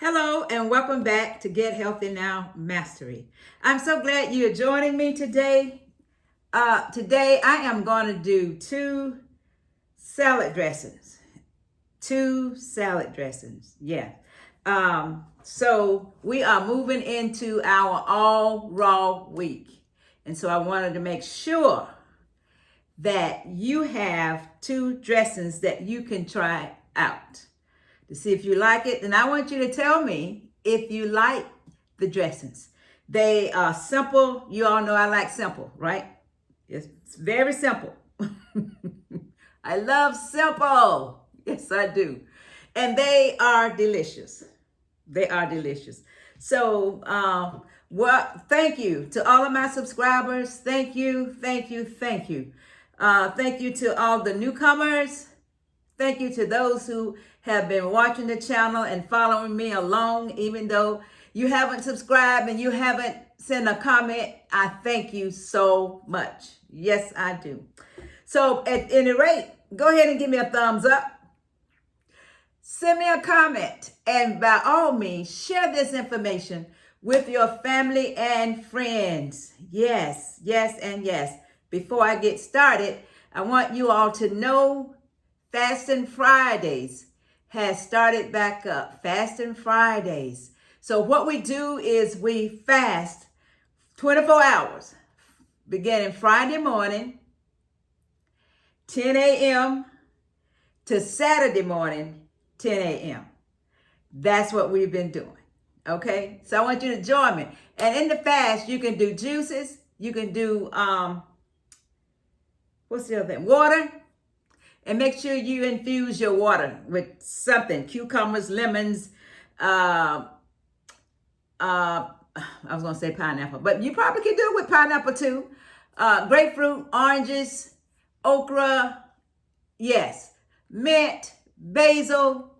Hello and welcome back to Get Healthy Now Mastery. I'm so glad you're joining me today. Today I am going to do two salad dressings. Two salad dressings, yeah. So we are moving into our all raw week. And so I wanted to make sure that you have two dressings that you can try out to see if you like it. And I want you to tell me if you like the dressings. They are simple. You all know I like simple, right? It's very simple. I love simple. Yes, I do. And they are delicious. They are delicious. So, thank you to all of my subscribers. Thank you, thank you, thank you. Thank you to all the newcomers. Thank you to those who have been watching the channel and following me along, even though you haven't subscribed and you haven't sent a comment. I thank you so much. Yes, I do. So at any rate, go ahead and give me a thumbs up. Send me a comment, and by all means, share this information with your family and friends. Yes, yes, and yes. Before I get started, I want you all to know Fasting Fridays has started back up. Fasting Fridays. So what we do is we fast 24 hours, beginning Friday morning, 10 a.m. to Saturday morning, 10 a.m. That's what we've been doing. Okay? So I want you to join me. And in the fast, you can do juices. You can do, what's the other thing? Water. And make sure you infuse your water with something. Cucumbers, lemons, I was going to say pineapple, but you probably can do it with pineapple too. Grapefruit, oranges, okra, yes. Mint, basil,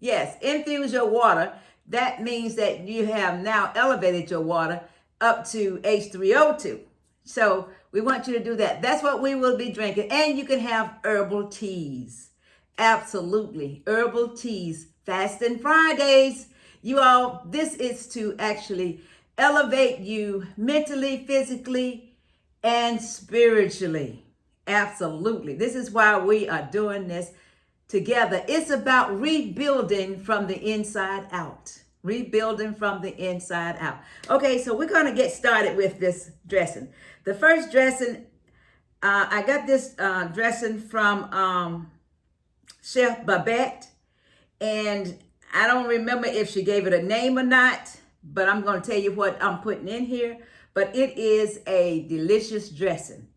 yes. Infuse your water. That means that you have now elevated your water up to H3O2. So we want you to do that. That's what we will be drinking. And you can have herbal teas. Absolutely. Herbal teas. Fasting Fridays. You all, this is to actually elevate you mentally, physically, and spiritually. Absolutely. This is why we are doing this together. It's about rebuilding from the inside out. Rebuilding from the inside out. Okay, so we're going to get started with this dressing. The first dressing, I got this dressing from Chef Babette, and I don't remember if she gave it a name or not, but I'm going to tell you what I'm putting in here. But it is a delicious dressing.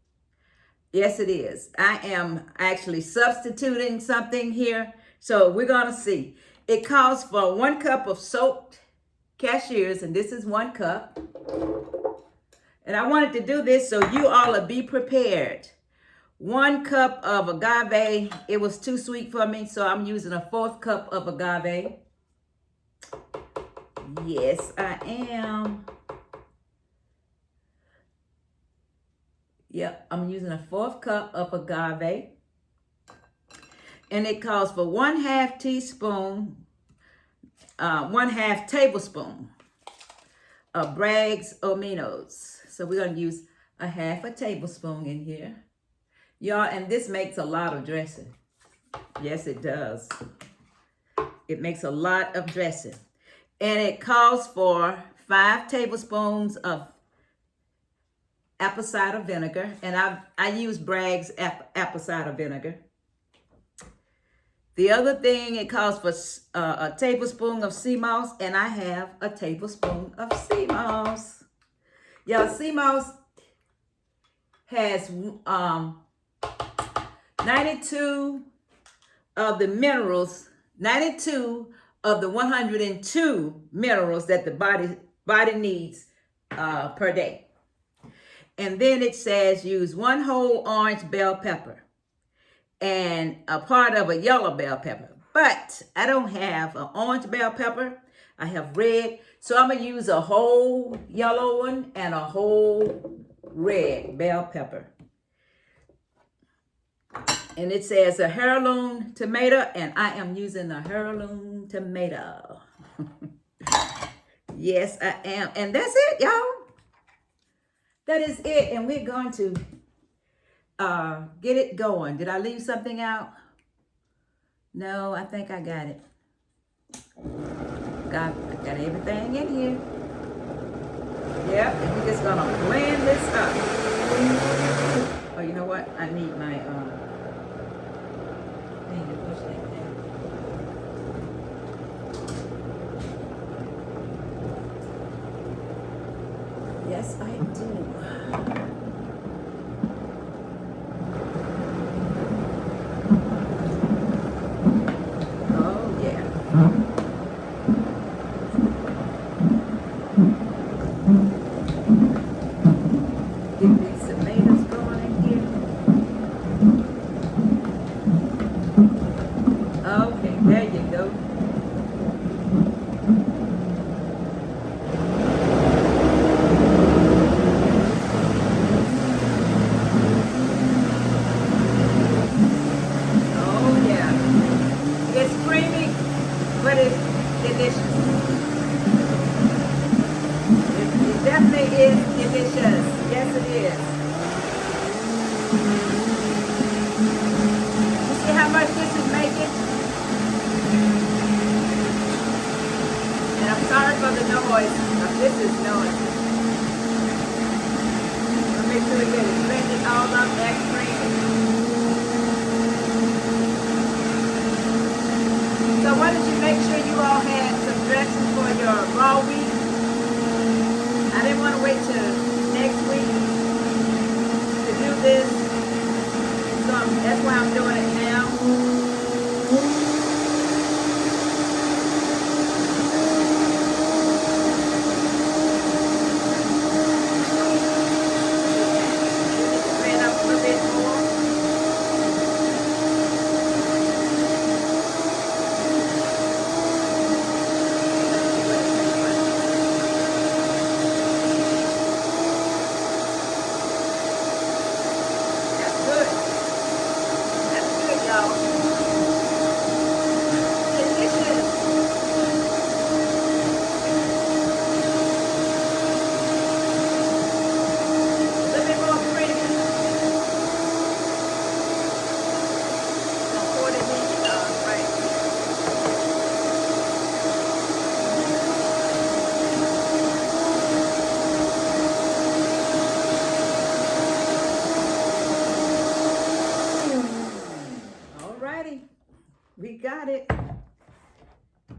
Yes, it is. I am actually substituting something here, so we're going to see. It calls for 1 cup of soaked cashews, and this is 1 cup. And I wanted to do this so you all will be prepared. 1 cup of agave. It was too sweet for me, so I'm using a 1/4 cup of agave. Yes, I am. Yep, I'm using a 1/4 cup of agave. And it calls for 1/2 teaspoon, 1/2 tablespoon of Bragg's ominos. So we're going to use a 1/2 tablespoon in here. Y'all, and this makes a lot of dressing. Yes, it does. It makes a lot of dressing. And it calls for 5 tablespoons of apple cider vinegar. And I use Bragg's apple cider vinegar. The other thing, it calls for a tablespoon of sea moss, and I have a tablespoon of sea moss. Y'all, sea moss has 92 of the minerals, 92 of the 102 minerals that the body needs per day. And then it says use 1 whole orange bell pepper and a part of a yellow bell pepper. But I don't have an orange bell pepper. I have red. So I'm going to use a whole yellow one and a whole red bell pepper. And it says a heirloom tomato, and I am using a heirloom tomato. Yes, I am. And that's it, y'all. That is it. And we're going to get it going. Did I leave something out? No, I think I got it. I got everything in here. Yep, and we're just gonna blend this up. Oh, you know what? I need my thing to push that down. Yes, I do. Oh yeah. Get these tomatoes going in here. Okay, there you go. Oh yeah. It's creamy, but it's delicious. It definitely is delicious. Yes, it is. You see how much this is making? And I'm sorry for the noise. This is noisy. I'll make sure we get it blended all up that creamy. So why don't you make sure you all had some dressing for your raw wheat? I didn't want to wait till next week to do this. So that's why I'm doing it now. Blend up a little bit more. We got it.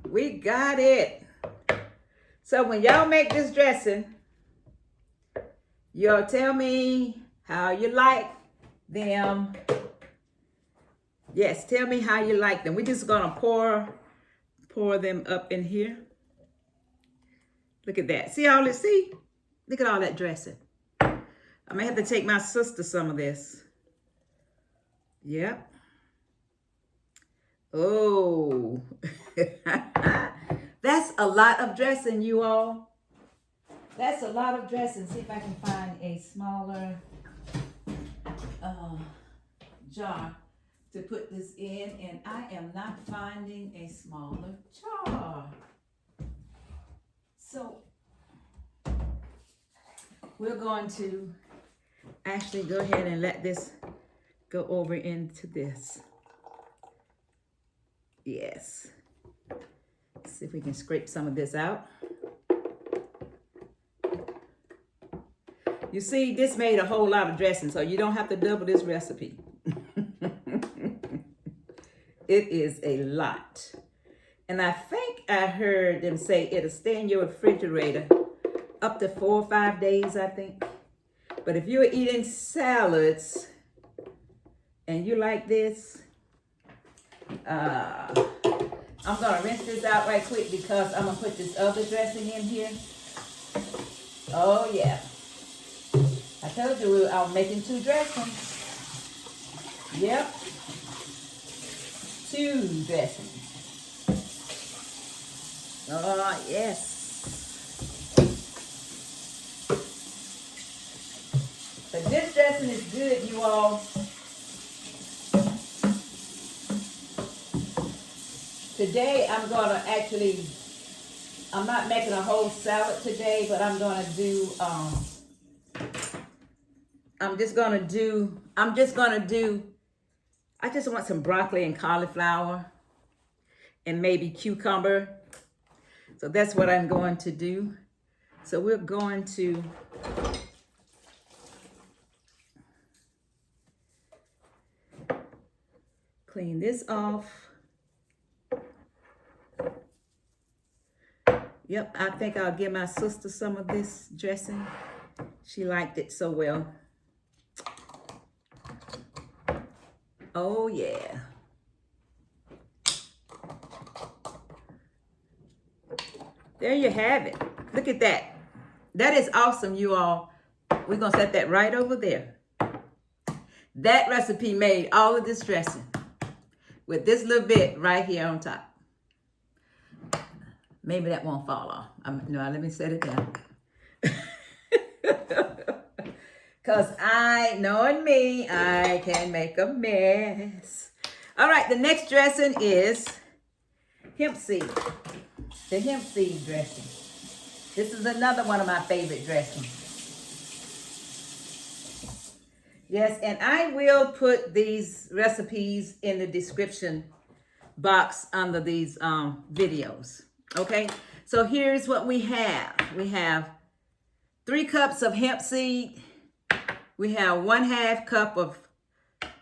We got it. So when y'all make this dressing, you'll tell me how you like them. Yes, tell me how you like them. We're just gonna pour them up in here. Look at that. See all this? See? Look at all that dressing. I may have to take my sister some of this. Yep. Oh, that's a lot of dressing, you all. That's a lot of dressing. See if I can find a smaller jar to put this in, and I am not finding a smaller jar. So we're going to actually go ahead and let this go over into this. Yes. Let's see if we can scrape some of this out. You see, this made a whole lot of dressing, so you don't have to double this recipe. It is a lot. And I think I heard them say it'll stay in your refrigerator up to 4 or 5 days, I think. But if you're eating salads and you like this, I'm gonna rinse this out right quick because I'm gonna put this other dressing in here. Oh yeah. I told you I'm making 2 dressings. Yep. 2 dressings. Oh yes. But this dressing is good, you all. Today I'm gonna actually I'm not making a whole salad today, but I'm gonna do I just want some broccoli and cauliflower and maybe cucumber. So that's what I'm going to do. So we're going to clean this off. Yep, I think I'll give my sister some of this dressing. She liked it so well. Oh, yeah. There you have it. Look at that. That is awesome, you all. We're going to set that right over there. That recipe made all of this dressing with this little bit right here on top. Maybe that won't fall off. No, let me set it down. Because knowing me, I can make a mess. All right, the next dressing is hemp seed. The hemp seed dressing. This is another one of my favorite dressings. Yes, and I will put these recipes in the description box under these videos. Okay, so here's what we have. We have 3 cups of hemp seed. We have 1/2 cup of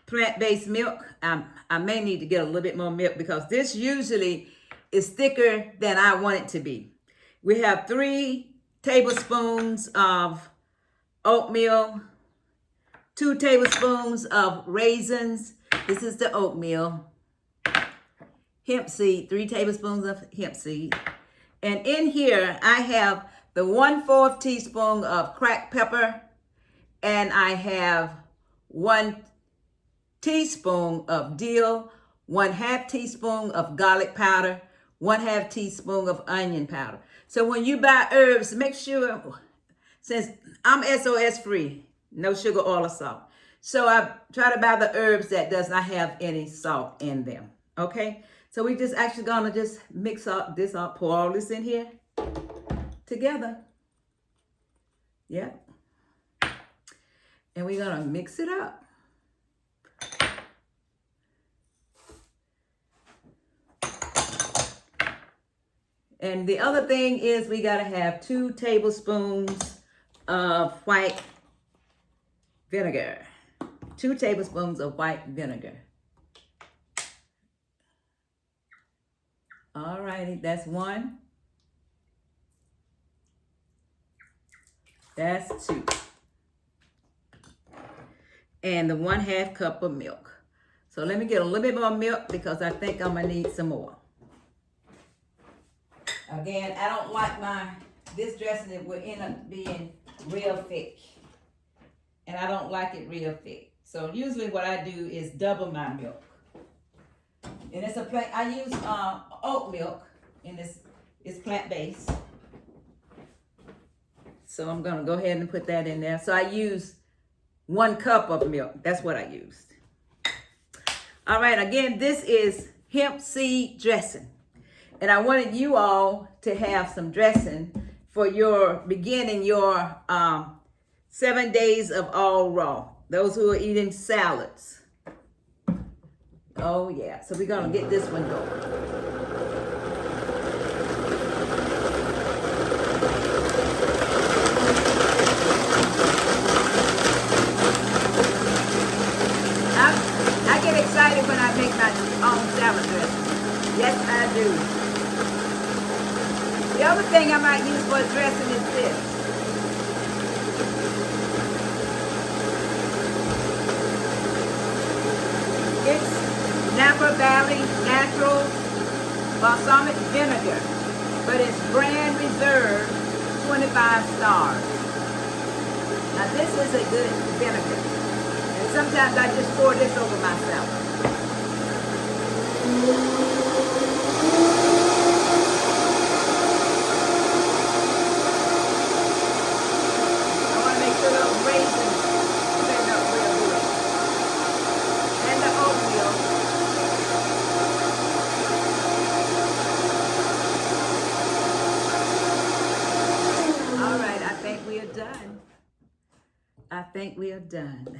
plant-based milk. I may need to get a little bit more milk because this usually is thicker than I want it to be. We have 3 tablespoons of oatmeal, 2 tablespoons of raisins. This is the oatmeal. Hemp seed, 3 tablespoons of hemp seed. And in here, I have the 1/4 teaspoon of cracked pepper, and I have 1 teaspoon of dill, 1/2 teaspoon of garlic powder, 1/2 teaspoon of onion powder. So when you buy herbs, make sure, since I'm SOS free, no sugar, oil, or salt. So I try to buy the herbs that does not have any salt in them. Okay? So we just actually gonna just mix up this up, pour all this in here together. Yep. And we're gonna mix it up. And the other thing is we gotta have 2 tablespoons of white vinegar. 2 tablespoons of white vinegar. All righty, that's 1. That's 2. And the 1/2 cup of milk. So let me get a little bit more milk because I think I'm gonna need some more. Again, I don't like this dressing, it will end up being real thick. And I don't like it real thick. So usually what I do is double my milk. And it's I use oat milk, and it's plant-based. So I'm gonna go ahead and put that in there. So I use 1 cup of milk. That's what I used. All right, again, this is hemp seed dressing. And I wanted you all to have some dressing for beginning your 7 days of all raw. Those who are eating salads. Oh yeah, so we're gonna get this one going. I get excited when I make my own salad dressing. Yes, I do. The other thing I might use for a dressing is this. It's Napa Valley Natural Balsamic Vinegar, but it's brand reserve 25 stars. Now this is a good vinegar, and sometimes I just pour this over my salad. I want to make sure those raisins blend up real good. And the oatmeal. think we are done.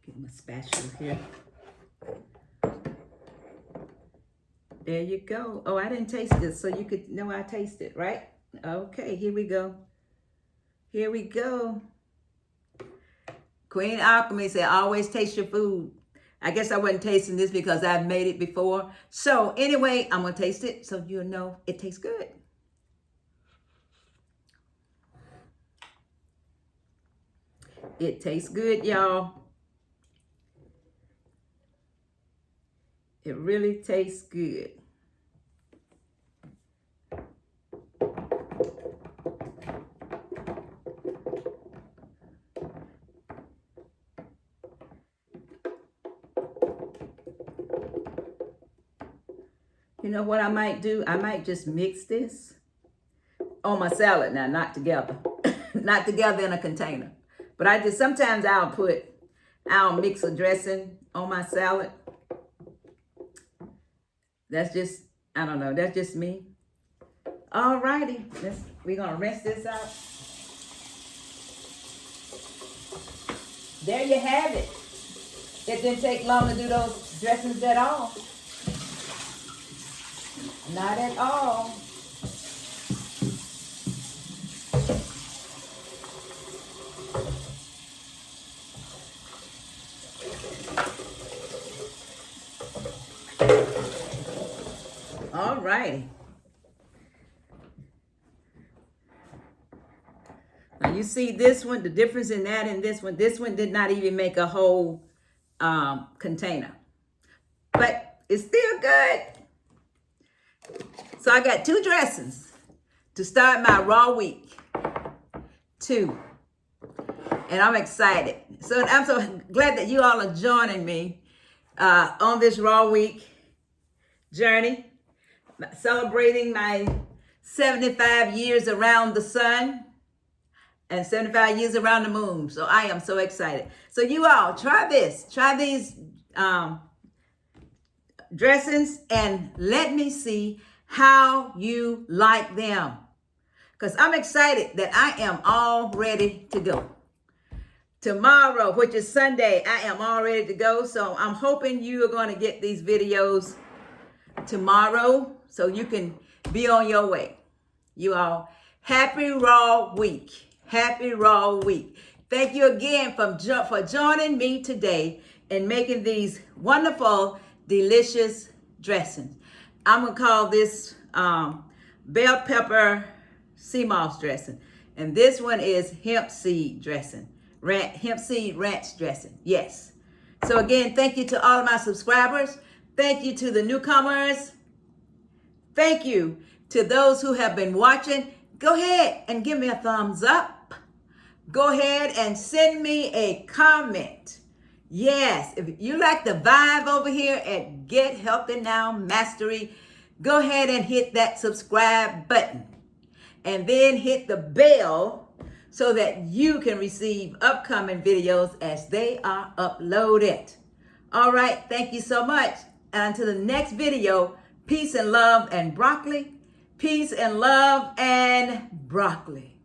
Get my spatula here. There you go. Oh, I didn't taste this, so you could know I tasted, right? Okay, here we go. Here we go. Queen Alchemy said, always taste your food. I guess I wasn't tasting this because I've made it before. So anyway, I'm going to taste it so you'll know it tastes good. It tastes good, y'all. It really tastes good. You know what I might do? I might just mix this on my salad now, not together. Not together in a container. But sometimes I'll mix a dressing on my salad. That's just, I don't know, that's just me. All righty, we're gonna rinse this out. There you have it. It didn't take long to do those dressings at all. Not at all. All righty. Now you see this one, the difference in that and this one. This one did not even make a whole container. But it's still good. So I got 2 dressings to start my raw week. 2. And I'm excited. So I'm so glad that you all are joining me on this raw week journey, celebrating my 75 years around the sun and 75 years around the moon. So I am so excited. So you all try this. Try these dressings and let me see how you like them. Because I'm excited that I am all ready to go. Tomorrow, which is Sunday, I am all ready to go. So I'm hoping you are going to get these videos tomorrow so you can be on your way. You all, happy raw week. Happy raw week. Thank you again for joining me today and making these wonderful, delicious dressings. I'm going to call this bell pepper sea moss dressing. And this one is hemp seed dressing. Hemp seed ranch dressing. Yes. So again, thank you to all of my subscribers. Thank you to the newcomers. Thank you to those who have been watching. Go ahead and give me a thumbs up. Go ahead and send me a comment. Yes, if you like the vibe over here at Get Healthy Now Mastery, go ahead and hit that subscribe button. And then hit the bell so that you can receive upcoming videos as they are uploaded. All right, thank you so much. And until the next video, peace and love and broccoli. Peace and love and broccoli.